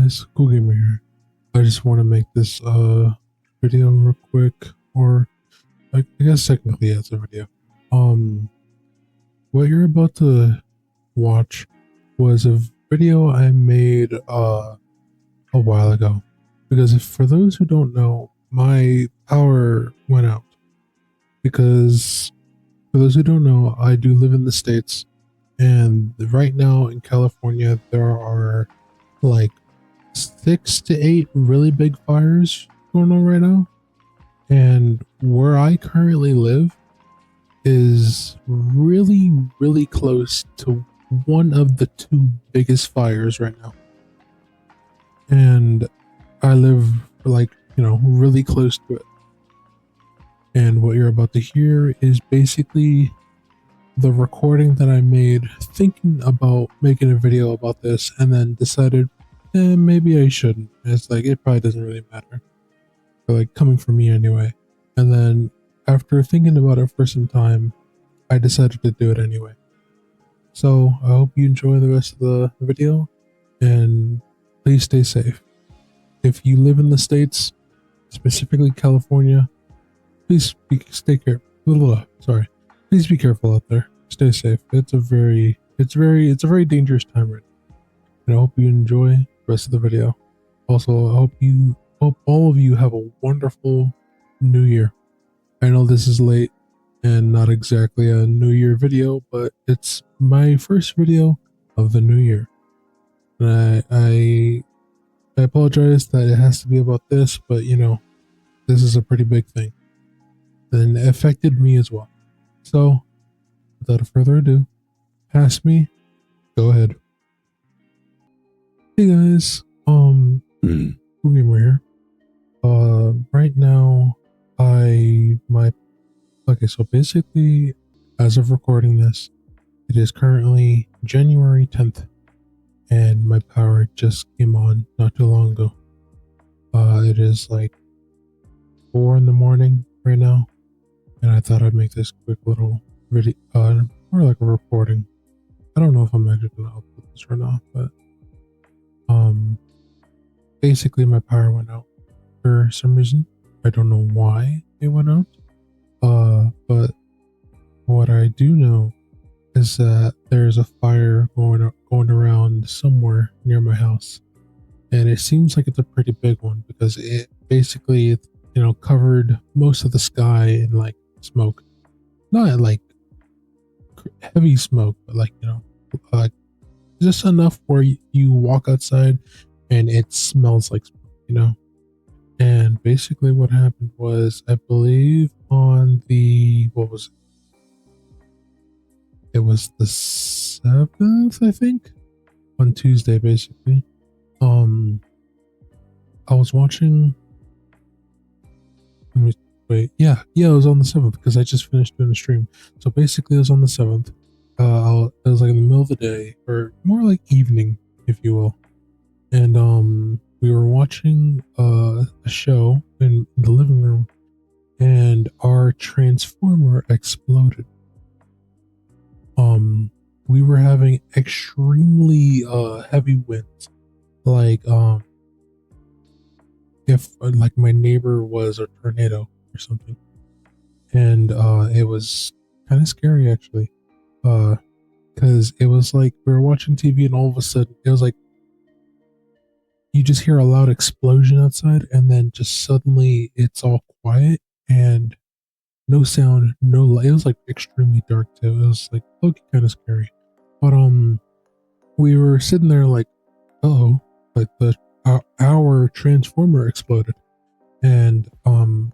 guys, Cool Gamer here. I just want to make this video real quick, or I guess technically it's a video. What you're about to watch was a video I made a while ago, because for those who don't know, my power went out. Because for those who don't know, I do live in the States, and right now in California there are like 6 to 8 really big fires going on right now, and where I currently live is really close to one of the 2 biggest fires right now. And I live really close to it. And what you're about to hear is basically the recording that I made thinking about making a video about this, and then decided maybe I shouldn't. It's like, it probably doesn't really matter, but like, coming from me anyway. And then after thinking about it for some time, I decided to do it anyway. So I hope you enjoy the rest of the video, and please stay safe. If you live in the States, specifically California, please stay careful. Sorry, please be careful out there. Stay safe. It's a very dangerous time right now. And I hope you enjoy the rest of the video. Also, I hope all of you have a wonderful New Year. I know this is late and not exactly a New Year video, but it's my first video of the new year. And I apologize that it has to be about this, but you know, this is a pretty big thing. And it affected me as well. So, without further ado, pass me, go ahead. Hey guys, Cool Gamer here. Right now, so basically, as of recording this, it is currently January 10th, and my power just came on not too long ago. It is like 4 in the morning right now, and I thought I'd make this quick little video, more like a recording. I don't know if I'm actually gonna upload this or not, but basically my power went out for some reason. I don't know why it went out. But what I do know is that there's a fire going around somewhere near my house, and it seems like it's a pretty big one, because it basically, covered most of the sky in like smoke. Not like heavy smoke, but like, just enough where you walk outside and it smells like smoke, And basically what happened was, I believe on the, it was the 7th, I think, on Tuesday, basically. I was watching, it was on the 7th, because I just finished doing the stream. So basically it was on the 7th. It was like in the middle of the day, or more like evening, if you will. And we were watching a show in the living room, and our transformer exploded. We were having extremely heavy winds, like if like my neighbor was a tornado or something. And it was kind of scary, actually, because it was like we were watching TV, and all of a sudden it was like you just hear a loud explosion outside, and then just suddenly it's all quiet and no sound, no light. It was like extremely dark too. It was like looking kind of scary. But we were sitting there like, oh, like our transformer exploded, and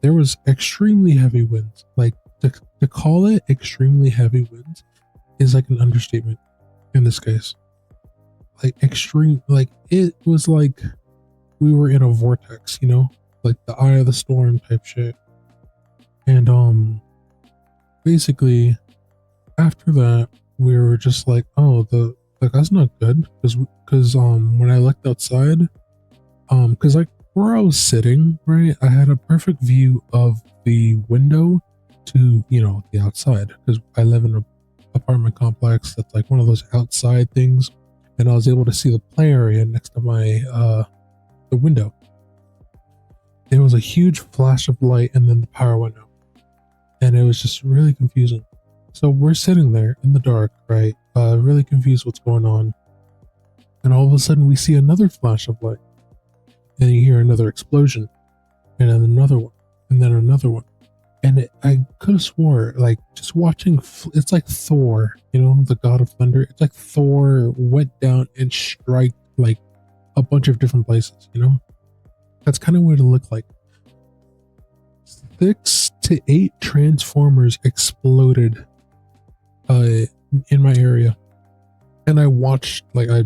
there was extremely heavy winds. Like, to call it extremely heavy winds is like an understatement in this case. Like extreme, like it was like we were in a vortex, like the eye of the storm type shit. And basically after that, we were just like, oh, that's not good, because when I looked outside, because like where I was sitting, right, I had a perfect view of the window to the outside, because I live in an apartment complex that's like one of those outside things. And I was able to see the play area next to my the window. There was a huge flash of light and then the power went out. And it was just really confusing. So we're sitting there in the dark, right? Really confused what's going on. And all of a sudden we see another flash of light. And you hear another explosion. And then another one. And then another one. And I could have swore, like, just watching, it's like Thor, you know, the god of thunder. It's like Thor went down and strike, like, a bunch of different places, you know? That's kind of what it looked like. 6 to 8 transformers exploded in my area. And I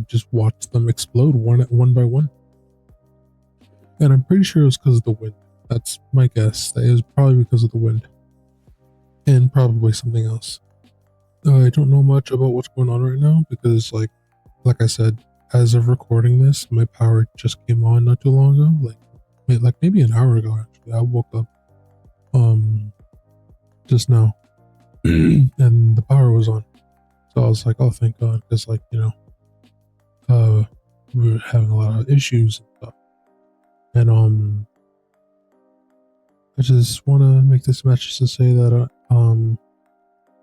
just watched them explode one by one. And I'm pretty sure it was because of the wind. That's my guess. That it was probably because of the wind. And probably something else. I don't know much about what's going on right now because, like I said, as of recording this, my power just came on not too long ago. Like maybe an hour ago, actually. I woke up just now. And the power was on. So I was like, oh, thank God. Because, like, you know, we were having a lot of issues and stuff. And, I just want to make this message to say that,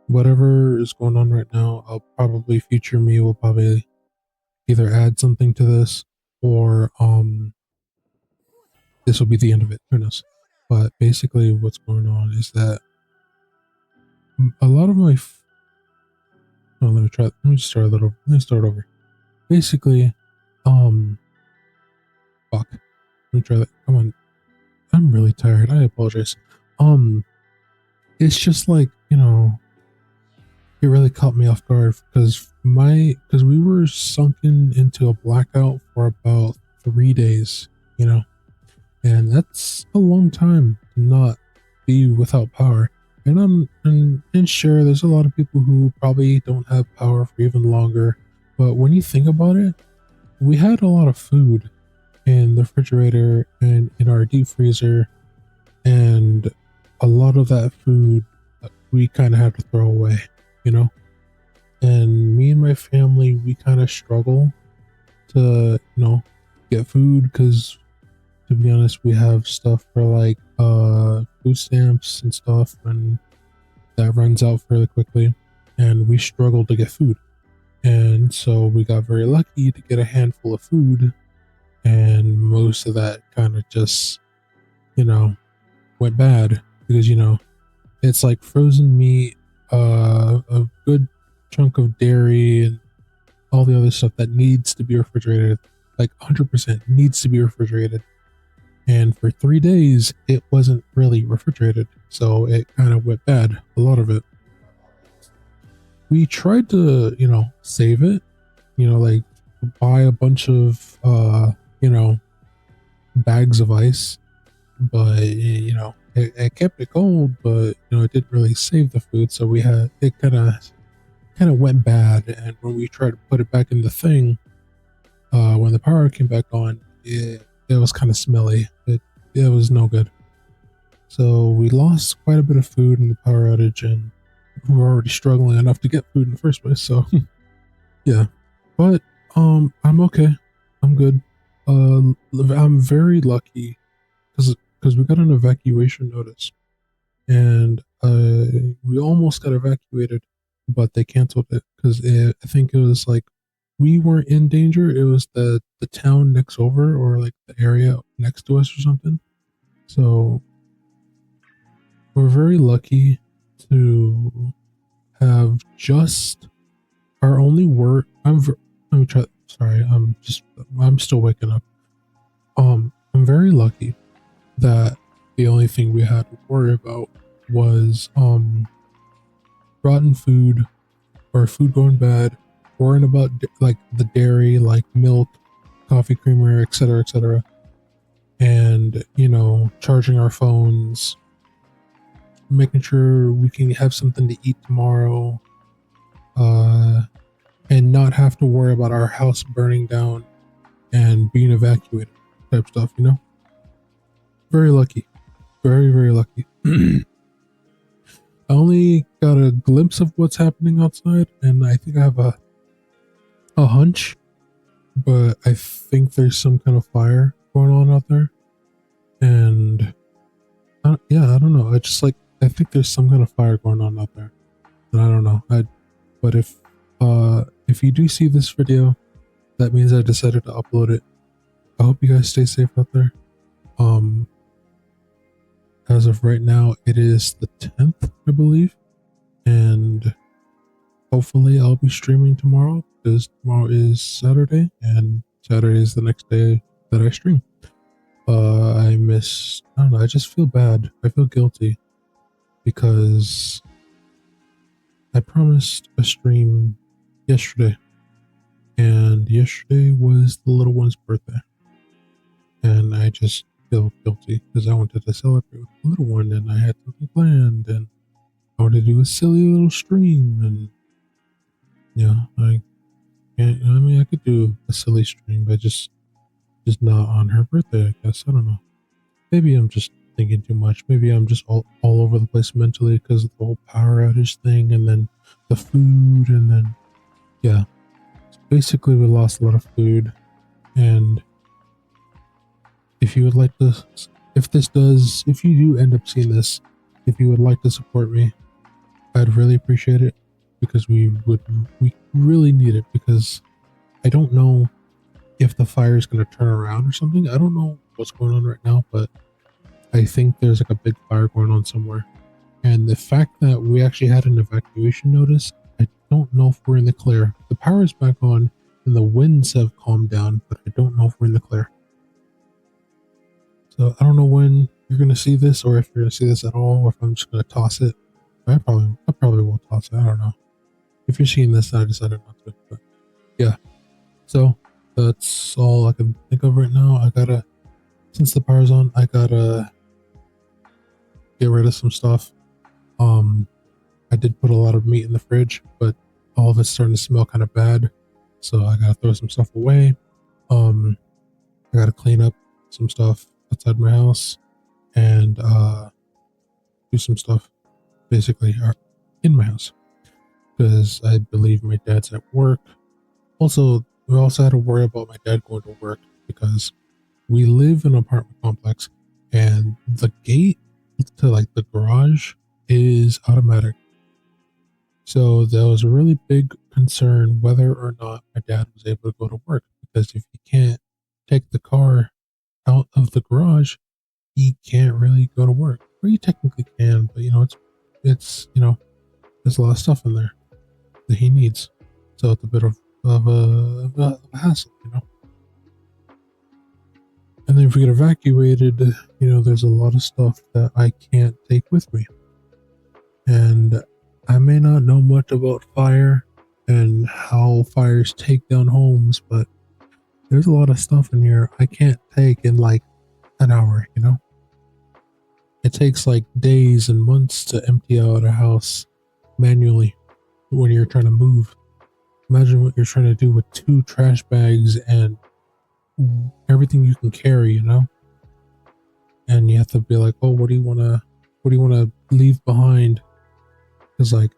whatever is going on right now, I'll probably future me will probably either add something to this or, this will be the end of it. Who knows? But basically what's going on is that a lot of my, let me start over. Basically, fuck. Let me try that. Come on. I'm really tired. I apologize. It's just like, you know, it really caught me off guard because we were sunken into a blackout for about 3 days, you know, and that's a long time to not be without power. And sure, there's a lot of people who probably don't have power for even longer, but when you think about it, we had a lot of food in the refrigerator and in our deep freezer, and a lot of that food we kind of had to throw away, you know. And me and my family, we kind of struggle to, you know, get food because, to be honest, we have stuff for like food stamps and stuff, and that runs out fairly quickly, and we struggle to get food. And so we got very lucky to get a handful of food, and most of that kind of just, you know, went bad because, you know, it's like frozen meat, a good chunk of dairy, and all the other stuff that needs to be refrigerated, like 100% needs to be refrigerated. And for 3 days, it wasn't really refrigerated, so it kind of went bad, a lot of it. We tried to, you know, save it, you know, like buy a bunch of, you know, bags of ice, but, you know, it kept it cold, but, you know, it didn't really save the food, so it kind of went bad. And when we tried to put it back in the thing, when the power came back on, it was kind of smelly. It was no good. So we lost quite a bit of food in the power outage, and we were already struggling enough to get food in the first place. So yeah, but I'm okay. I'm good. I'm very lucky because we got an evacuation notice, and we almost got evacuated, but they canceled it because I think it was like we weren't in danger. It was the town next over, or like the area next to us or something. So we're very lucky to have just our only work. Let me try. Sorry, I'm still waking up. I'm very lucky that the only thing we had to worry about was rotten food or food going bad, worrying about like the dairy, like milk, coffee creamer, etc., and, you know, charging our phones, making sure we can have something to eat tomorrow, and not have to worry about our house burning down and being evacuated type stuff, you know. Very lucky. Very, very lucky. I only got a glimpse of what's happening outside, and I think I have a hunch, but I think there's some kind of fire going on out there. And yeah, I don't know. I just like, I think there's some kind of fire going on out there. And I don't know. But if you do see this video, that means I decided to upload it. I hope you guys stay safe out there. Um, as of right now, it is the 10th, I believe. And hopefully I'll be streaming tomorrow because tomorrow is Saturday and Saturday is the next day that I stream. I don't know, I just feel bad. I feel guilty because I promised a stream yesterday, and yesterday was the little one's birthday. And I just feel guilty because I wanted to celebrate with the little one and I had something planned and I wanted to do a silly little stream. And yeah, I can't, I mean, I could do a silly stream, but just not on her birthday, I guess. I don't know. Maybe I'm just thinking too much. Maybe I'm just all over the place mentally because of the whole power outage thing and then the food and then, yeah. So basically, we lost a lot of food. And if you would like to, if you do end up seeing this, if you would like to support me, I'd really appreciate it because we really need it because I don't know if the fire is going to turn around or something. I don't know what's going on right now, but I think there's like a big fire going on somewhere. And the fact that we actually had an evacuation notice, I don't know if we're in the clear. The power is back on and the winds have calmed down, but I don't know if we're in the clear. So I don't know when you're going to see this or if you're going to see this at all, or if I'm just going to toss it. I probably will toss it. I don't know. If you're seeing this, I decided not to, but yeah. So that's all I can think of right now. Since the power's on, I gotta get rid of some stuff. I did put a lot of meat in the fridge, but all of it's starting to smell kind of bad. So I gotta throw some stuff away. I gotta clean up some stuff outside my house and do some stuff basically in my house because I believe my dad's at work. Also, we also had to worry about my dad going to work because we live in an apartment complex and the gate to like the garage is automatic. So there was a really big concern whether or not my dad was able to go to work because if he can't take the car out of the garage, he can't really go to work. Or he technically can, but it's there's a lot of stuff in there that he needs. So it's a bit of a hassle, And then if we get evacuated, there's a lot of stuff that I can't take with me. And I may not know much about fire and how fires take down homes, but there's a lot of stuff in here I can't take in like an hour, It takes like days and months to empty out a house manually when you're trying to move. Imagine what you're trying to do with 2 trash bags and everything you can carry, And you have to be like, oh, what do you want to leave behind? Because like,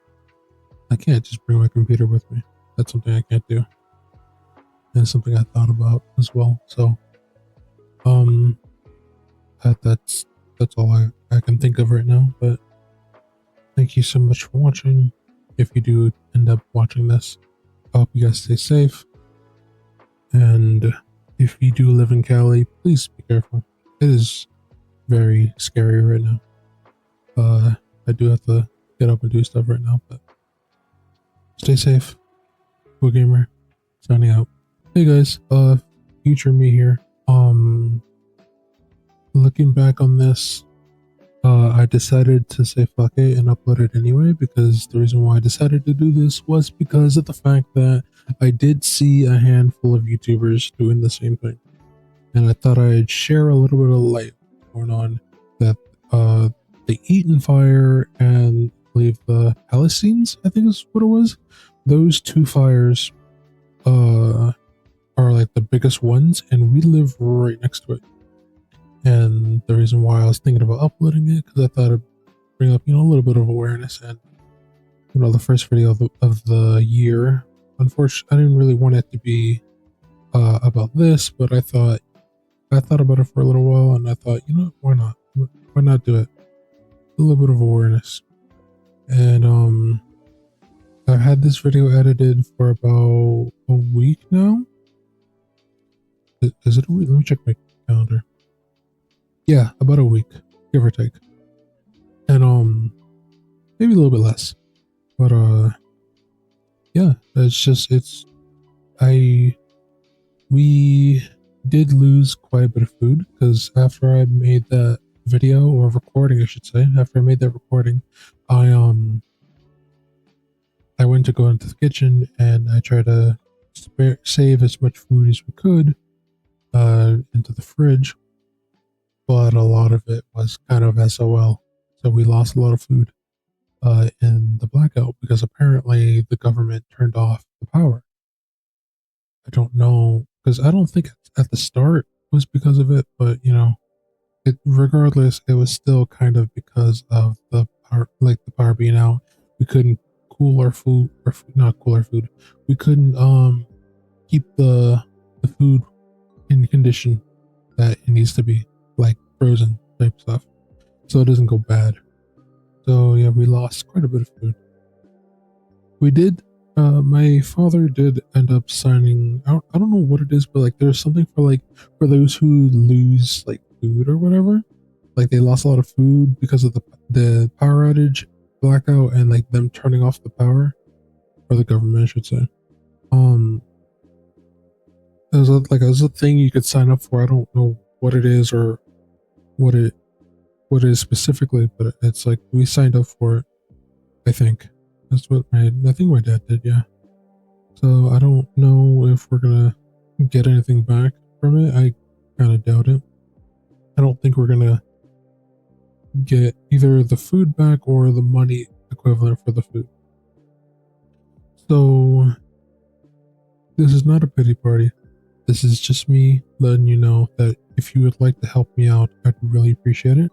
I can't just bring my computer with me. That's something I can't do. And it's something I thought about as well. So, that's all I can think of right now. But thank you so much for watching. If you do end up watching this, I hope you guys stay safe. And if you do live in Cali, please be careful. It is very scary right now. I do have to get up and do stuff right now, but stay safe. Cool Gamer, signing out. Hey guys, future me here. Looking back on this, I decided to say fuck it and upload it anyway because the reason why I decided to do this was because of the fact that I did see a handful of YouTubers doing the same thing. And I thought I'd share a little bit of light going on that the Eaton fire and I believe the Palestines, I think is what it was. Those 2 fires are like the biggest ones and we live right next to it. And the reason why I was thinking about uploading it because I thought it'd bring up a little bit of awareness and the first video of the year. Unfortunately, I didn't really want it to be about this, but I thought I thought about it for a little while, and I thought, you know, why not? Why not do it? A little bit of awareness. And I've had this video edited for about a week now. Is it a week? Let me check my calendar. Yeah, about a week, give or take. And maybe a little bit less. But yeah, we did lose quite a bit of food because after I made that video, or recording I should say, after I made that recording, I went to go into the kitchen and I tried to save as much food as we could into the fridge, but a lot of it was kind of SOL. So we lost a lot of food in the blackout because apparently the government turned off the power. I don't know, because I don't think at the start was because of it, but you know, regardless, it was still kind of because of the power, like the power being out. We couldn't cool our food, or not cool our food. We couldn't keep the food in condition that it needs to be, like frozen type stuff, so it doesn't go bad. So yeah, we lost quite a bit of food. We did. My father did end up signing. I don't know what it is, but like there's something for those who lose like food or whatever. Like they lost a lot of food because of the power outage, blackout, and like them turning off the power, or the government, I should say. There's a thing you could sign up for. I don't know what it is or what it is specifically, but it's like we signed up for it. I think that's what I think my dad did. Yeah. So I don't know if we're gonna get anything back from it. I kind of doubt it. I don't think we're gonna get either the food back or the money equivalent for the food. So this is not a pity party. This is just me letting you know that if you would like to help me out, I'd really appreciate it.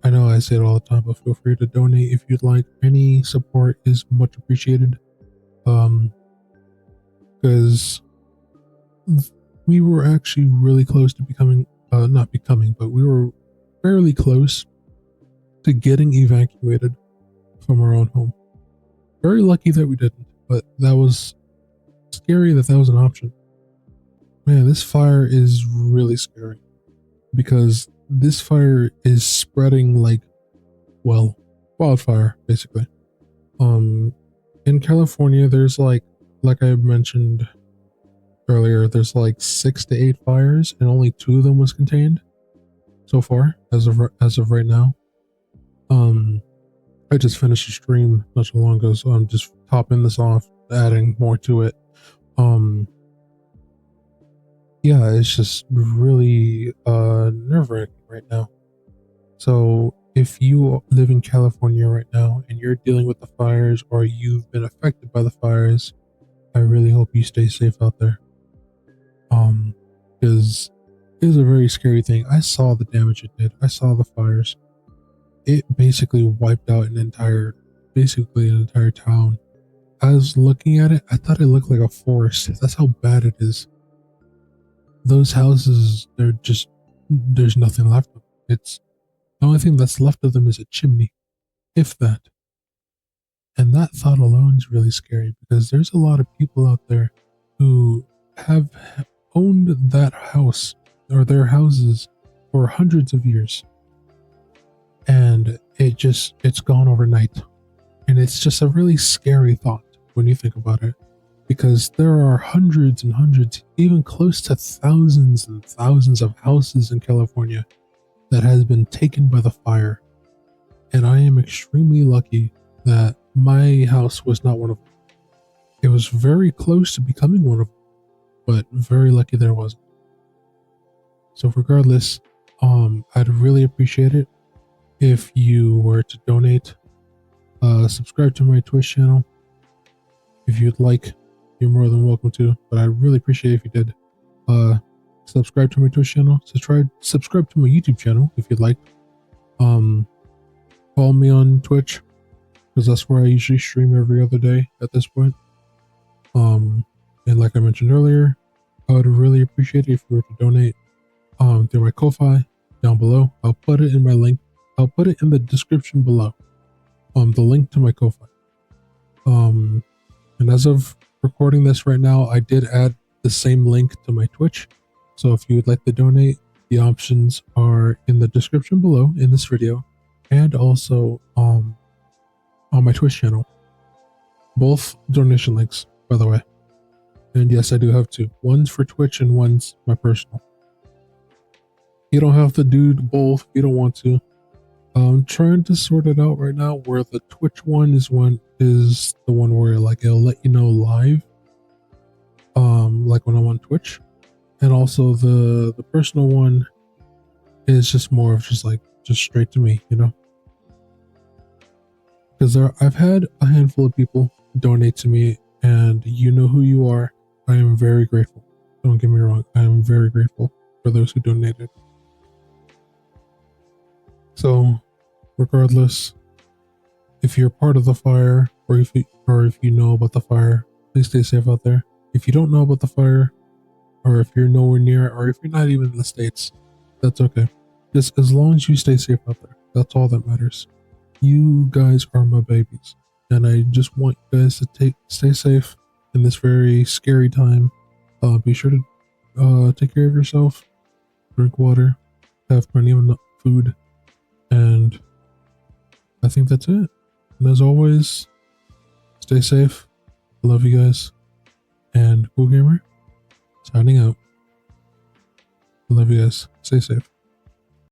I know I say it all the time, but feel free to donate if you'd like. Any support is much appreciated. Because we were actually really close to not becoming, but we were fairly close to getting evacuated from our own home. Very lucky that we didn't, but that was scary that was an option. Man, this fire is really scary because this fire is spreading like, well, wildfire, basically. In California, there's like I mentioned earlier, there's like 6 to 8 fires, and only 2 of them was contained so far, as of right now. I just finished a stream not so long ago, so I'm just topping this off, adding more to it. Yeah, it's just really nerve-wracking right now. So if you live in California right now and you're dealing with the fires, or you've been affected by the fires, I really hope you stay safe out there. Because it is a very scary thing. I saw the damage it did. I saw the fires. It basically wiped out an entire town. I was looking at it, I thought it looked like a forest. That's how bad it is. Those houses, there's nothing left of them. It's the only thing that's left of them is a chimney, if that. And that thought alone is really scary, because there's a lot of people out there who have owned that house or their houses for hundreds of years, and it's gone overnight. And it's just a really scary thought when you think about it, because there are hundreds and hundreds, even close to thousands and thousands of houses in California that has been taken by the fire. And I am extremely lucky that my house was not one of them. It was very close to becoming one of them, but very lucky there wasn't. So regardless, I'd really appreciate it if you were to donate. Subscribe to my Twitch channel if you'd like. You're more than welcome to, but I'd really appreciate it if you did. Subscribe to my Twitch channel. Subscribe to my YouTube channel if you'd like. Follow me on Twitch, because that's where I usually stream every other day at this point. And like I mentioned earlier, I would really appreciate it if you were to donate through my Ko-Fi down below. I'll put it in my link. I'll put it in the description below. The link to my Ko-Fi. And as of recording this right now, I did add the same link to my Twitch. So if you would like to donate, the options are in the description below in this video, and also on my Twitch channel. Both donation links, by the way. And yes, I do have two. One's for Twitch and one's my personal. You don't have to do both if you don't want to. I'm trying to sort it out right now where the Twitch one is the one where like it'll let you know live. Like when I'm on Twitch. And also the personal one is just more of just straight to me, you know? Because I've had a handful of people donate to me, and you know who you are. I am very grateful. Don't get me wrong. I am very grateful for those who donated. So, regardless, if you're part of the fire, or if you know about the fire, please stay safe out there. If you don't know about the fire, or if you're nowhere near it, or if you're not even in the States, that's okay. Just as long as you stay safe out there, that's all that matters. You guys are my babies, and I just want you guys to stay safe in this very scary time. Be sure to take care of yourself, drink water, have plenty of food, and I think that's it. And as always, stay safe. I love you guys, and Cool Gamer signing out. I love you guys. Stay safe.